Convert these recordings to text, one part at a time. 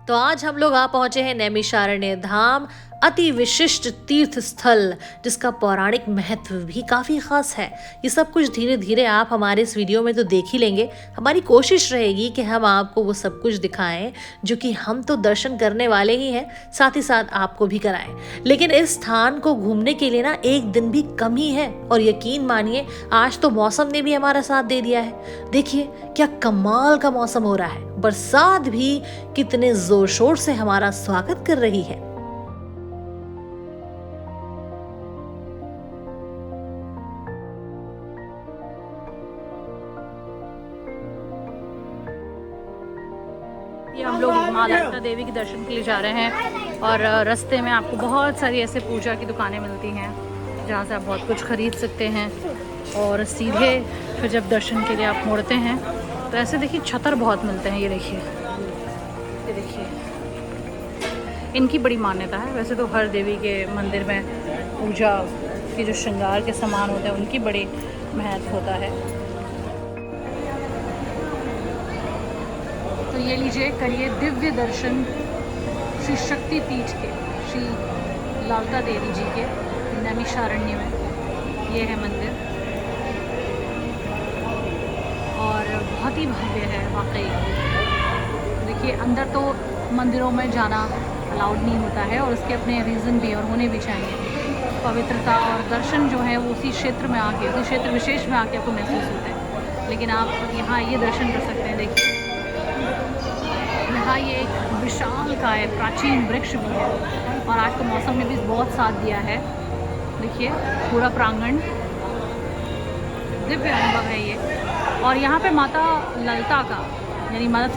तो आज हम लोग आ पहुंचे हैं नैमिषारण्य धाम, अति विशिष्ट तीर्थ स्थल जिसका पौराणिक महत्व भी काफी खास है। ये सब कुछ धीरे धीरे आप हमारे इस वीडियो में तो देख ही लेंगे। हमारी कोशिश रहेगी कि हम आपको वो सब कुछ दिखाएं जो कि हम तो दर्शन करने वाले ही हैं, साथ ही साथ आपको भी कराएं। लेकिन इस स्थान को घूमने के लिए ना एक दिन भी कम ही है, और यकीन मानिए आज तो मौसम ने भी हमारा साथ दे दिया है। देखिए क्या कमाल का मौसम हो रहा है, बरसात भी कितने जोर शोर से हमारा स्वागत कर रही है। ये हम लोग माँ ललिता देवी के दर्शन के लिए जा रहे हैं और रास्ते में आपको बहुत सारी ऐसे पूजा की दुकानें मिलती हैं जहाँ से आप बहुत कुछ खरीद सकते हैं। और सीधे फिर जब दर्शन के लिए आप मुड़ते हैं तो ऐसे देखिए छतर बहुत मिलते हैं। ये देखिए इनकी बड़ी मान्यता है। वैसे तो हर देवी के मंदिर में पूजा के जो श्रृंगार के सामान होते हैं उनकी बड़ी महत्व होता है। तो ये लीजिए, करिए दिव्य दर्शन श्री शक्ति पीठ के, श्री ललिता देवी जी के नैमिषारण्य में। ये है मंदिर और बहुत ही भव्य है वाकई। देखिए अंदर तो मंदिरों में जाना अलाउड नहीं होता है और उसके अपने रीज़न भी और होने भी चाहिए। पवित्रता और दर्शन जो है वो उसी क्षेत्र में आके, उसी क्षेत्र विशेष में आके आपको महसूस होता है। लेकिन आप यहाँ ये दर्शन कर सकते हैं। देखिए यहाँ ये एक विशाल का है, प्राचीन वृक्ष भी है और आज का मौसम ने भी बहुत साथ दिया है। देखिए पूरा प्रांगण दिव्य अनुभव है ये। और यहाँ पे माता ललिता का यानी माता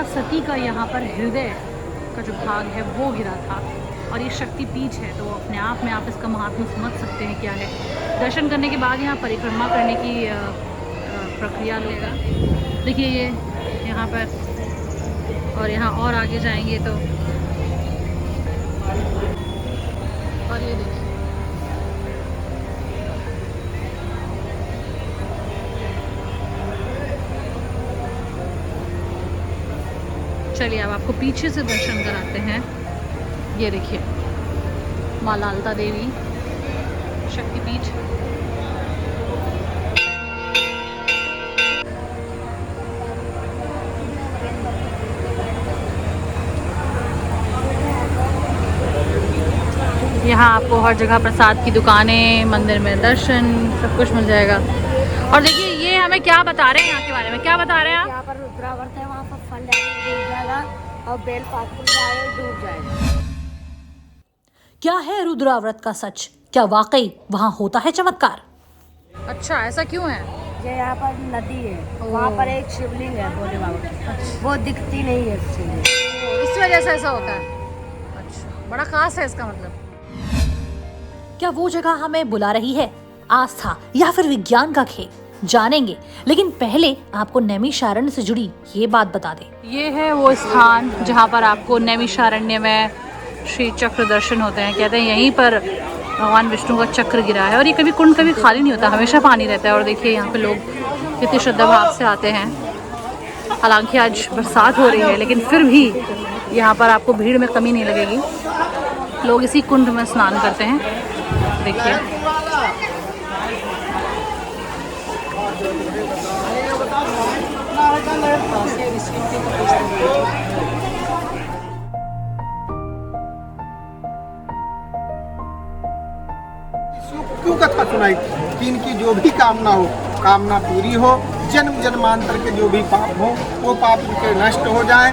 सती का यहाँ पर हृदय का जो भाग है वो गिरा था और ये शक्ति पीठ है। तो अपने आप में आप इसका महात्म्य समझ सकते हैं क्या है। दर्शन करने के बाद यहाँ परिक्रमा करने की प्रक्रिया लेगा। देखिए ये यहाँ पर, और यहाँ और आगे जाएंगे तो और ये देखिए चलिए अब आपको पीछे से दर्शन कराते हैं। ये देखिए माँ ललिता देवी शक्तिपीठ। यहाँ आपको हर जगह प्रसाद की दुकानें, मंदिर में दर्शन, सब कुछ मिल जाएगा। और देखिए ये हमें क्या बता रहे हैं यहाँ के बारे में, क्या बता रहे हैं आप? यहाँ पर रुद्रावर्त है, वहाँ पर फल डूब जाएगा और बेल पात डूब जाएगा। क्या है रुद्राव्रत का सच? क्या वाकई वहाँ होता है चमत्कार? अच्छा ऐसा क्यों है? ये यहाँ पर नदी है, वहाँ पर एक शिवलिंग है भोले बाबा की, वो दिखती नहीं है शिवलिंग, इस वजह से ऐसा होता है। अच्छा बड़ा खास है इसका मतलब। क्या वो जगह हमें बुला रही है? आस्था या फिर विज्ञान का खेल, जानेंगे। लेकिन पहले आपको नैमिषारण्य से जुड़ी ये बात बता दें। ये है वो स्थान जहाँ पर आपको नैमिषारण्य में श्री चक्र दर्शन होते हैं। कहते हैं यहीं पर भगवान विष्णु का चक्र गिरा है और ये कभी कुंड कभी खाली नहीं होता, हमेशा पानी रहता है। और देखिए यहाँ पे लोग कितनी श्रद्धा भाव से आते हैं। हालांकि आज बरसात हो रही है लेकिन फिर भी यहाँ पर आपको भीड़ में कमी नहीं लगेगी। लोग इसी कुंड में स्नान करते हैं। देखिए क्यों कथा सुनाई कि इनकी जो भी कामना हो, कामना पूरी हो, जन्म जन्मांतर के जो भी पाप हो वो पाप के नष्ट हो जाए।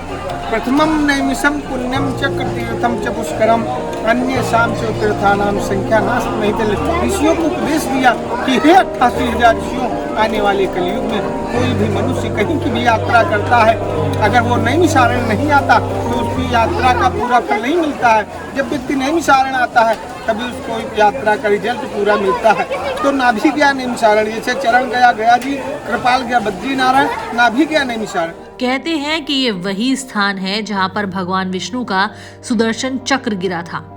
प्रथमम नैमिषम पुण्यम चक्र तीर्थम च पुष्करम अन्य शाम से तीर्थानाम संख्या नाश नहीं चले। ऋषियों को उपदेश दिया कि हे 88,000 ऋषियों, आने वाले कलयुग में कोई भी मनुष्य कहीं की भी यात्रा करता है, अगर वो नैमिषारण्य नहीं आता तो उसकी यात्रा का पूरा फल नहीं मिलता है। जब व्यक्ति नैमिषारण्य आता है तभी उसको यात्रा का रिजल्ट पूरा मिलता है। तो नाभि गया नैमिषारण्य, जैसे चरण गया गया जी, कृपाल गया बद्रीनारायण, नाभि गया नैमिषारण्य। कहते हैं कि ये वही स्थान है जहाँ पर भगवान विष्णु का सुदर्शन चक्र गिरा था।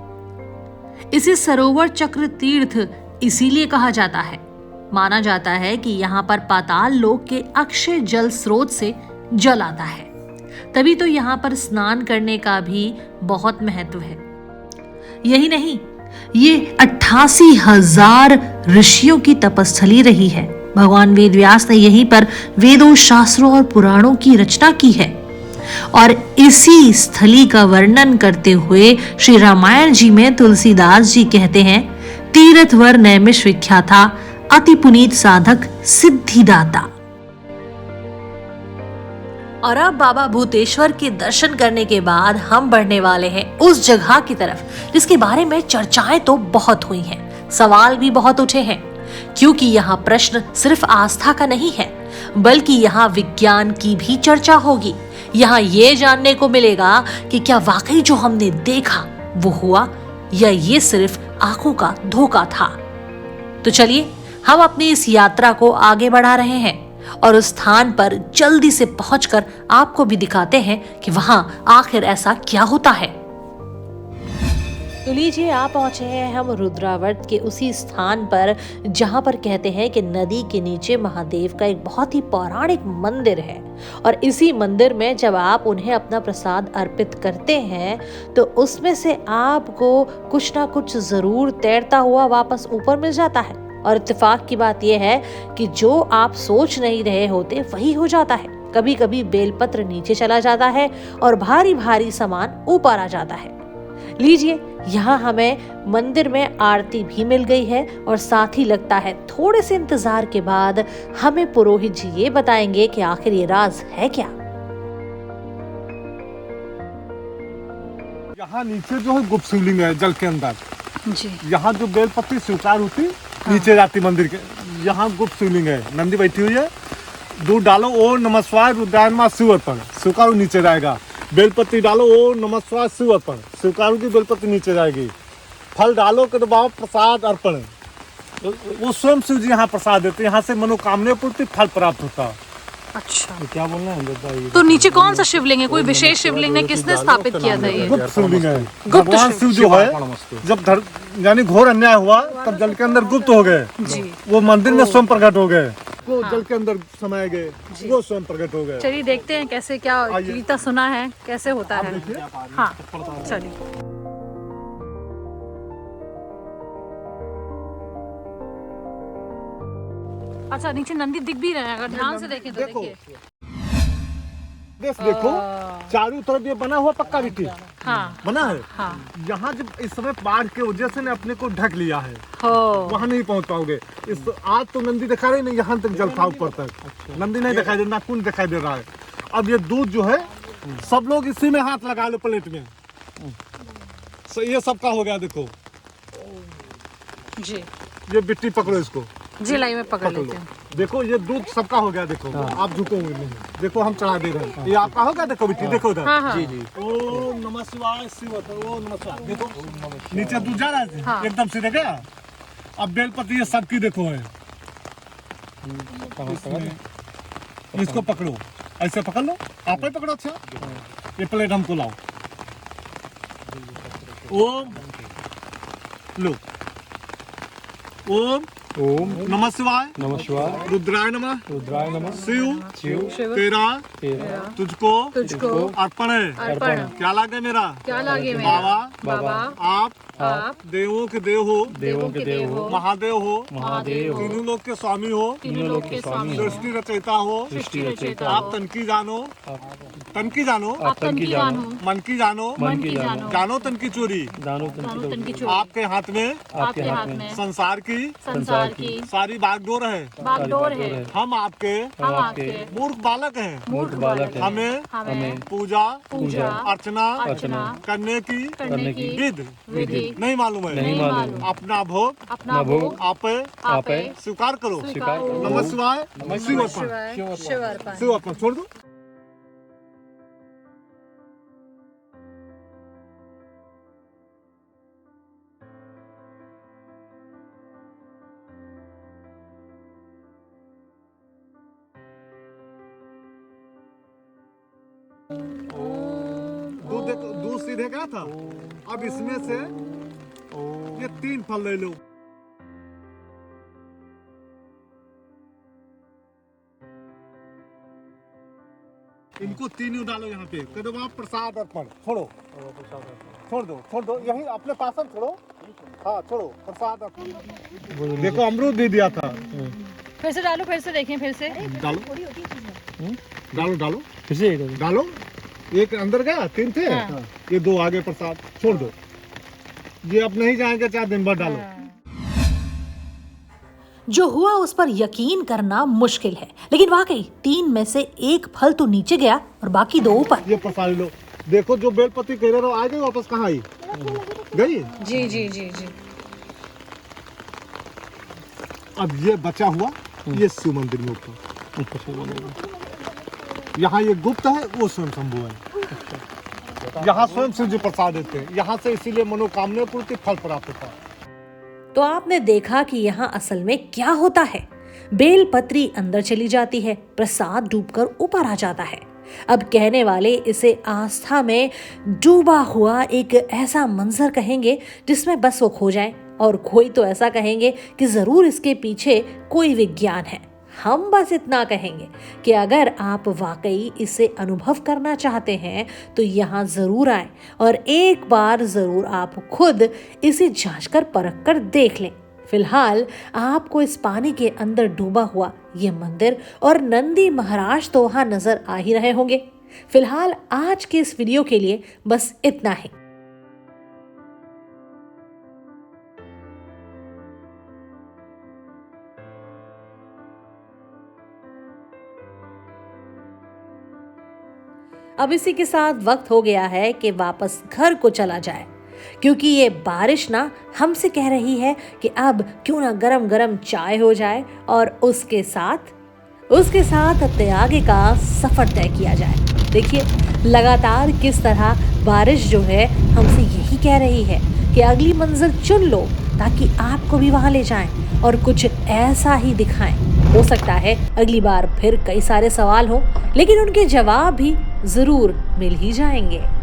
इसे सरोवर चक्र तीर्थ इसीलिए कहा जाता है। माना जाता है कि यहाँ पर पाताल लोक के अक्षय जल स्रोत से जल आता है। तभी तो यहाँ पर स्नान करने का भी बहुत महत्व है। यही नहीं, ये 88,000 ऋषियों की तपस्थली रही है। भगवान वेदव्यास ने यहीं पर वेदों, शास्त्रों और पुराणों की रचना की है। और इसी स्थली का वर्णन करते हुए श्री रामायण जी में तुलसीदास जी कहते हैं, तीर्थवर नैमिष विख्याता, अति पुनीत साधक सिद्धिदाता। और अब बाबा भूतेश्वर के दर्शन करने के बाद हम बढ़ने वाले हैं उस जगह की तरफ जिसके बारे में चर्चाएं तो बहुत हुई हैं, सवाल भी बहुत उठे हैं, क्योंकि यहाँ प्रश्न सिर्फ आस्था का नहीं है, बल्कि यहाँ विज्ञान की भी चर्चा होगी। यहाँ ये जानने को मिलेगा कि क्या वाकई जो हमने देखा वो हुआ या ये सिर्फ आंखों का धोखा था। तो चलिए हम अपनी इस यात्रा को आगे बढ़ा रहे हैं और उस स्थान पर जल्दी से पहुंचकर आपको भी दिखाते हैं कि वहां आखिर ऐसा क्या होता है। तो लीजिए, आप पहुंचे हैं हम रुद्रावर्त के उसी स्थान पर जहां पर कहते हैं कि नदी के नीचे महादेव का एक बहुत ही पौराणिक मंदिर है। और इसी मंदिर में जब आप उन्हें अपना प्रसाद अर्पित करते हैं तो उसमें से आपको कुछ ना कुछ जरूर तैरता हुआ वापस ऊपर मिल जाता है। और इत्तेफाक की बात यह है कि जो आप सोच नहीं रहे होते वही हो जाता है। कभी कभी बेलपत्र नीचे चला जाता है और भारी भारी सामान ऊपर आ जाता है। लीजिए, यहाँ हमें मंदिर में आरती भी मिल गई है और साथ ही लगता है थोड़े से इंतजार के बाद हमें पुरोहित जी ये बताएंगे कि आखिर ये राज है क्या। यहाँ नीचे जो है गुप्त शिवलिंग है जल के अंदर जी। यहाँ जो बेलपत्ती स्वीकार होती नीचे जाती मंदिर के, यहाँ गुप्त शिवलिंग है, नंदी बैठी हुई है। दूध डालो, ओ नमस्कार रुद्रायण शिव अर्पण, स्वीकार नीचे जाएगा। बेलपत्ती डालो, ओ नमस्कार शिव अर्पण, स्वीकार की बेलपत्ती नीचे जाएगी। फल डालो के बाबा प्रसाद अर्पण, वो स्वयं शिव जी यहाँ प्रसाद देते, यहाँ से मनोकामना पूर्ति फल प्राप्त होता है। अच्छा, तो क्या बोलना है? तो नीचे कौन सा शिवलिंग है? कोई विशेष शिवलिंग है? किसने स्थापित किया था ये? गुप्त शिवलिंग है। गुप्त भगवान शिव जो है जब यानी घोर अन्याय हुआ तब जल के अंदर गुप्त हो गए जी। वो मंदिर में स्वयं प्रकट हो गए, वो जल के अंदर समाये गए, वो स्वयं प्रकट हो गए। चलिए देखते हैं कैसे, क्या गीता सुना है कैसे होता है। हाँ चलिए। अच्छा, नीचे नंदी दिख भी रहे हैं, अगर ध्यान से देखें तो देखो। देखिए। देखो चारों तरफ ये बना हुआ पक्का मिट्टी हाँ बना है। हाँ। यहाँ जब इस समय बाढ़ के वजह से ने अपने को ढक लिया है, हो वहाँ नहीं पहुँच पाओगे। इस आज तो नंदी दिखा रही नहीं, यहाँ तक जल था ऊपर तक, नंदी नहीं दिखाई दे रहा, कुंड दिखाई दे रहा है। अब ये दूध जो है सब लोग इसी में हाथ लगा लो प्लेट में, ये सबका हो गया। देखो जी ये मिट्टी पकड़ो, इसको जी लाई में पकड़ लेते हैं। देखो ये दूध सबका हो गया। देखो आप झुकोगे नहीं, देखो हम चढ़ा दे रहे हैं, ये आपका होगा। देखो मिट्टी देखो उधर। हाँ, हाँ। जी जी। ओम नमः शिवाय शिव, ओम नमः शिवाय। देखो नीचे दूध जा रहा है। हाँ। एकदम सीधे गया। अब बेलपत्ती ये सबकी देखो है, इसको पकड़ो, ऐसे पकड़ लो, आप ही पकड़ो। अच्छा ये प्लेट हमको लाओ। ओम लो, ओम ओम नमः शिवाय, नमः शिवाय, रुद्राय नमः, रुद्राय नमः, शिव शिव तेरा तेरा तुझको तुझको अर्पण है। अर्पण। क्या लागे मेरा? क्या लागे मेरा? बाबा बाबा आप आप देवों के देव हो, देवों के देव हो, महादेव हो, महादेव हो, तीनों लोग के स्वामी हो, तीनों लोग के स्वामी हो, सृष्टि रचयिता हो, सृष्टि रचयिता आप हो, तन की जानो, तन की जानो, आप तन की जानो, मन की जानो, मन की जानो, जानो तन की चोरी। दानो जानो तन की चोरी। आपके हाथ में आपके हाथ में संसार की संसार की सारी बागडोर है। बागडोर है। हम आपके हम आपके मूर्ख बालक हैं। मूर्ख बालक हैं। हमें हमें पूजा पूजा अर्चना अर्चना करने करने की विधि नहीं मालूम है। नहीं मालूम। अपना भोग अपना भोग आप आप स्वीकार करो। स्वीकार करो। नमः शिवाय, शिव अर्पण, शिव अर्पण। शिव अर्पण छोड़ दो। दूध देखो, दूध सीधे गया था। अब इसमें से ये 3 फल ले लो। इनको तीनों डालो यहाँ पे, कह दो वहाँ प्रसाद अर्पण, छोड़ो छोड़ दो यही अपने पास छोड़ो। हाँ छोड़ो प्रसाद अर्पण। देखो अमरूद भी दिया था। फिर से डालो, फिर से देखें, फिर से डालो डालो फिर से डालो। एक अंदर गया, 3 थे। हाँ। ये 2 आगे प्रसाद छोड़ दो। ये अब नहीं जाएंगे, चाहे दिन भर डालो। जो हुआ उस पर यकीन करना मुश्किल है, लेकिन वाकई 3 में से 1 फल तो नीचे गया और बाकी 2 ऊपर। ये प्रसाद लो। देखो जो बेलपति कह रहे हो आ गई वापस, कहाँ आई? गई। जी जी जी जी। अब ये बचा हुआ ये शिव मंदिर में ऊपर। यहाँ ये गुप्त है, वो स्वयं शंभु है। यहाँ स्वयं शिव जी प्रसाद देते हैं यहाँ से, इसीलिए मनोकामना पूर्ति फल प्राप्त होता है। तो आपने देखा कि यहाँ असल में क्या होता है। बेलपत्री अंदर चली जाती है, प्रसाद डूबकर ऊपर आ जाता है। अब कहने वाले इसे आस्था में डूबा हुआ एक ऐसा मंजर कहेंगे जिसमें बस वो खो जाए, और कोई तो ऐसा कहेंगे कि जरूर इसके पीछे कोई विज्ञान है। हम बस इतना कहेंगे कि अगर आप वाकई इसे अनुभव करना चाहते हैं तो यहाँ जरूर आए और एक बार जरूर आप खुद इसे जांचकर परख कर देख लें। फिलहाल आपको इस पानी के अंदर डूबा हुआ ये मंदिर और नंदी महाराज तो वहां नजर आ ही रहे होंगे। फिलहाल आज के इस वीडियो के लिए बस इतना ही। अब इसी के साथ वक्त हो गया है कि वापस घर को चला जाए, क्योंकि ये बारिश ना हमसे कह रही है कि अब क्यों ना गरम गरम चाय हो जाए और उसके साथ आगे का सफर तय किया जाए। देखिए लगातार किस तरह बारिश जो है हमसे यही कह रही है कि अगली मंजिल चुन लो ताकि आपको भी वहां ले जाएं और कुछ ऐसा ही दिखाएं। हो सकता है अगली बार फिर कई सारे सवाल हों, लेकिन उनके जवाब भी जरूर मिल ही जाएंगे।